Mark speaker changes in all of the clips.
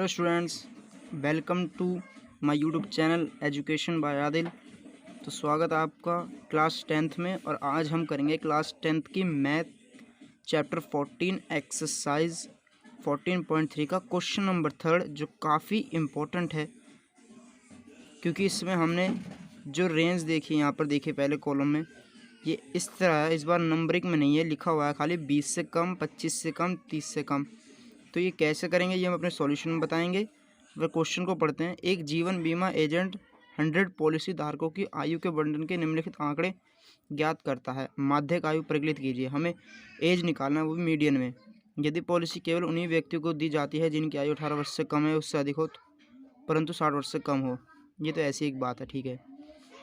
Speaker 1: Hello students, welcome to my YouTube channel education by Adil. तो स्वागत है आपका क्लास 10th में। और आज हम करेंगे क्लास 10th की मैथ चैप्टर 14 एक्सरसाइज 14.3 का क्वेश्चन नंबर 3, जो काफ़ी इम्पोर्टेंट है क्योंकि इसमें हमने जो रेंज देखी यहाँ पर देखिए पहले कॉलम में, ये इस तरह है। इस बार नंबरिंग में नहीं है, लिखा हुआ है खाली 20 से कम, 25 से कम, 30 से कम। तो ये कैसे करेंगे ये हम अपने सॉल्यूशन में बताएंगे। वह क्वेश्चन को पढ़ते हैं। एक जीवन बीमा एजेंट 100 पॉलिसी धारकों की आयु के वर्णन के निम्नलिखित आंकड़े ज्ञात करता है। माध्यक आयु परिकलित कीजिए। हमें एज निकालना है, वो भी मीडियन में। यदि पॉलिसी केवल उन्हीं व्यक्तियों को दी जाती है जिनकी आयु 18 वर्ष से कम है, उससे अधिक हो परंतु 60 वर्ष से कम हो। ये तो ऐसी एक बात है, ठीक है।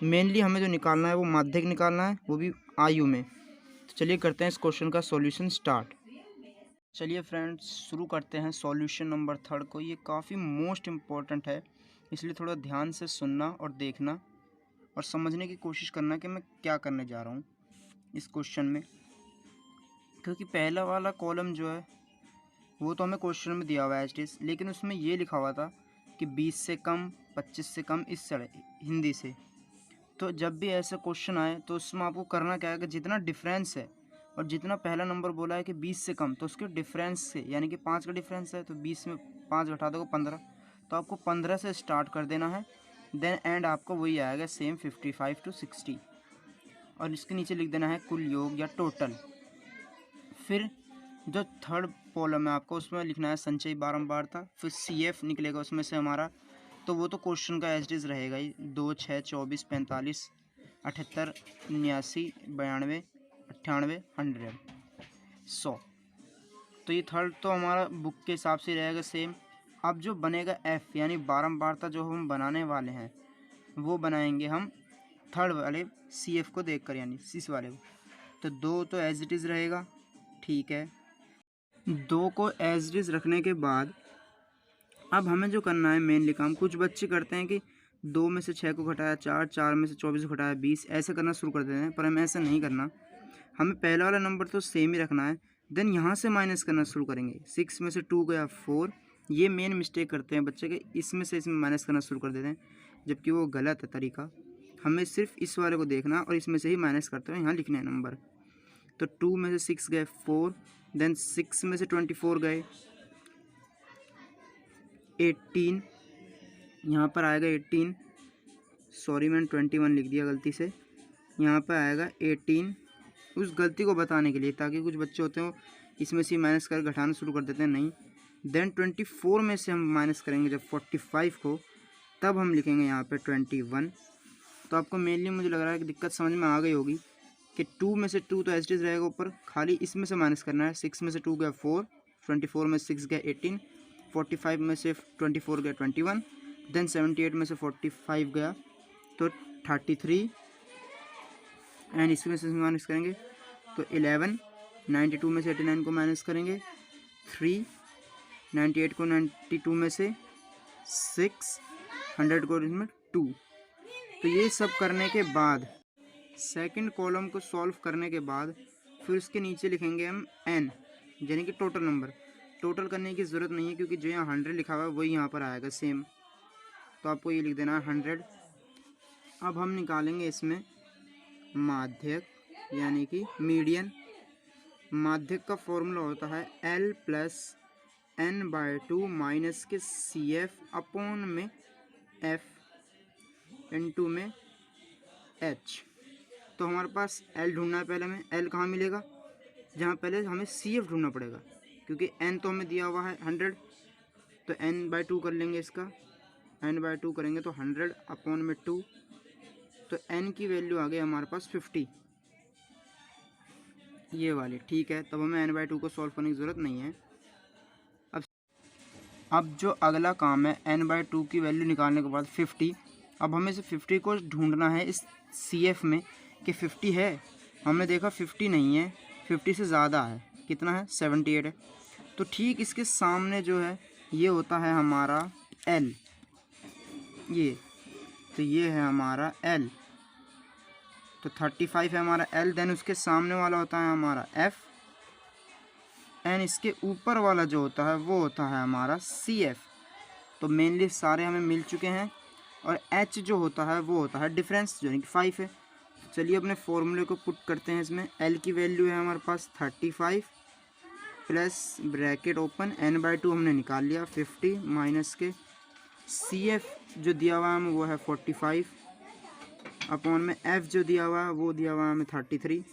Speaker 1: मेनली हमें जो निकालना है वो माध्यक निकालना है, वो भी आयु में। तो चलिए करते हैं इस क्वेश्चन का सॉल्यूशन स्टार्ट। चलिए फ्रेंड्स, शुरू करते हैं सॉल्यूशन नंबर 3 को। ये काफ़ी मोस्ट इम्पॉर्टेंट है, इसलिए थोड़ा ध्यान से सुनना और देखना और समझने की कोशिश करना कि मैं क्या करने जा रहा हूँ इस क्वेश्चन में। क्योंकि पहला वाला कॉलम जो है वो तो हमें क्वेश्चन में दिया हुआ है एज इट इज़, लेकिन उसमें ये लिखा हुआ था कि 20 से कम, 25 से कम, इस तरह हिंदी से। तो जब भी ऐसे क्वेश्चन आए तो उसमें आपको करना क्या है कि जितना डिफरेंस है और जितना पहला नंबर बोला है कि 20 से कम, तो उसके डिफरेंस से, यानी कि 5 का डिफरेंस है तो 20 में 5 घटा दो 15, तो आपको 15 से स्टार्ट कर देना है। देन एंड आपको वही आएगा सेम 55 to 60, और इसके नीचे लिख देना है कुल योग या टोटल। फिर जो थर्ड कॉलम है आपको उसमें लिखना है संचयी बारंबारता। फिर CF निकलेगा उसमें से हमारा, तो वो तो क्वेश्चन का एज इट इज़ रहेगा ही। 2, 6, 24, 45, 78, 89, 92, 98, 100, 100। तो ये थर्ड तो हमारा बुक के हिसाब से रहेगा सेम। अब जो बनेगा F यानी बारंबारता जो हम बनाने वाले हैं वो बनाएंगे हम थर्ड वाले CF को देखकर, यानी इस वाले को। तो 2 तो एज इट इज़ रहेगा, ठीक है। 2 को एज इट इज़ रखने के बाद अब हमें जो करना है मेनली काम, कुछ बच्चे करते हैं कि 2 में से 6 को घटाया 4, 4 में से 24 को घटाया 20, ऐसे करना शुरू कर देते हैं। पर हमें ऐसा नहीं करना, हमें पहला वाला नंबर तो सेम ही रखना है। देन यहाँ से माइनस करना शुरू करेंगे। 6 में से 2 गया 4। ये मेन मिस्टेक करते हैं बच्चे के, इसमें से इसमें माइनस करना शुरू कर देते हैं, जबकि वो गलत है तरीका। हमें सिर्फ इस वाले को देखना और इसमें से ही माइनस करते हुए यहाँ लिखना है नंबर। तो 2 में से 6 गए 4, देन 6 में से 24 गए 18, यहाँ पर आएगा 18, सॉरी मैंने 21 लिख दिया गलती से, यहाँ पर आएगा 18। उस गलती को बताने के लिए, ताकि कुछ बच्चे होते हो इसमें से माइनस कर घटाना शुरू कर देते हैं, नहीं। देन 24 में से हम माइनस करेंगे जब 45 को, तब हम लिखेंगे यहाँ पे 21। तो आपको मेनली मुझे लग रहा है कि दिक्कत समझ में आ गई होगी कि 2 में से 2 तो एज इट इज़ रहेगा ऊपर, खाली इसमें से माइनस करना है। 6 में से 2 गया 4, 24 में 6 गया 18, 45 में से 24 गया 21, देन 78 में से 45 गया तो 33, एंड इसमें से माइनस करेंगे तो 11, 92 में से 89 को माइनस करेंगे 3, 98 को 92 में से 6, 100 को इसमें 2। तो ये सब करने के बाद, सेकंड कॉलम को सॉल्व करने के बाद, फिर उसके नीचे लिखेंगे हम n, यानी कि टोटल नंबर। टोटल करने की ज़रूरत नहीं है क्योंकि जो यहाँ 100 लिखा हुआ है वही यहाँ पर आएगा सेम, तो आपको ये लिख देना है 100। अब हम निकालेंगे इसमें माध्यक यानी कि मीडियन। माध्यक का फॉर्मूला होता है L+n/2 माइनस के CF अपॉन में F इंटू में H। तो हमारे पास L ढूंढना है पहले में। L कहाँ मिलेगा, जहाँ पहले हमें CF ढूंढना पड़ेगा, क्योंकि n तो हमें दिया हुआ है 100, तो n/2 कर लेंगे इसका। n/2 करेंगे तो 100 अपॉन में 2, तो n की वैल्यू आ गई हमारे पास 50, ये वाली, ठीक है। तब हमें n/2 को सॉल्व करने की ज़रूरत नहीं है। अब जो अगला काम है n/2 की वैल्यू निकालने के बाद 50, अब हमें से 50 को ढूंढना है इस CF में कि 50 है। हमने देखा 50 नहीं है, 50 से ज़्यादा है। कितना है, 78 है। तो ठीक इसके सामने जो है ये होता है हमारा L, ये तो ये है हमारा L, तो 35 है हमारा L। देन उसके सामने वाला होता है हमारा F, एंड इसके ऊपर वाला जो होता है वो होता है हमारा CF। तो मेनली सारे हमें मिल चुके हैं। और h जो होता है वो होता है डिफरेंस, जो कि 5 है। चलिए अपने फॉर्मूले को पुट करते हैं इसमें। l की वैल्यू है हमारे पास 35 प्लस ब्रैकेट ओपन n/2 हमने निकाल लिया 50 माइनस के CF जो दिया हुआ है हमें वो है 45 अपॉन में F जो दिया हुआ है वो दिया हुआ है हमें 33,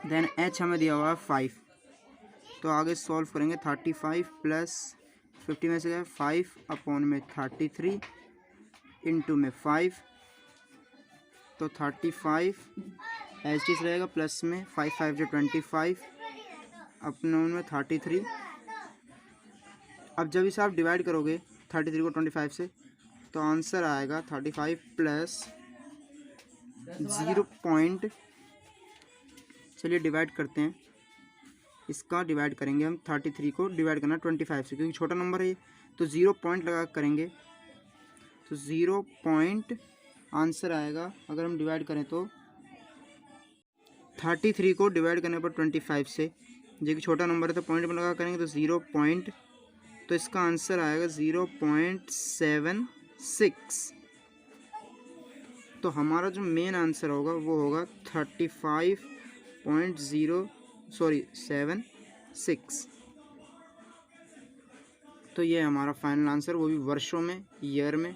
Speaker 1: देन H हमें दिया हुआ है 5। तो आगे सॉल्व करेंगे 35 प्लस 50 में से 5 अपॉन में 33 इंटू में 5, तो 35 एच टी रहेगा प्लस में 5 5 जो 25 अपॉन में 33। अब जब इसे आप डिवाइड करोगे 33 को 25 से तो आंसर आएगा 35 प्लस 0 पॉइंट, चलिए डिवाइड करते हैं। इसका डिवाइड करेंगे हम 33 को डिवाइड करना 25 से, क्योंकि छोटा नंबर है ये, तो 0 पॉइंट लगा करेंगे तो 0 पॉइंट आंसर आएगा। अगर हम डिवाइड करें तो 33 को डिवाइड करने पर 25 से, जो कि छोटा नंबर है तो पॉइंट में लगा करेंगे तो 0 पॉइंट, तो इसका आंसर आएगा 0.76। तो हमारा जो मेन आंसर होगा वो होगा 35.76। तो ये हमारा फाइनल आंसर, वो भी वर्षों में, ईयर में।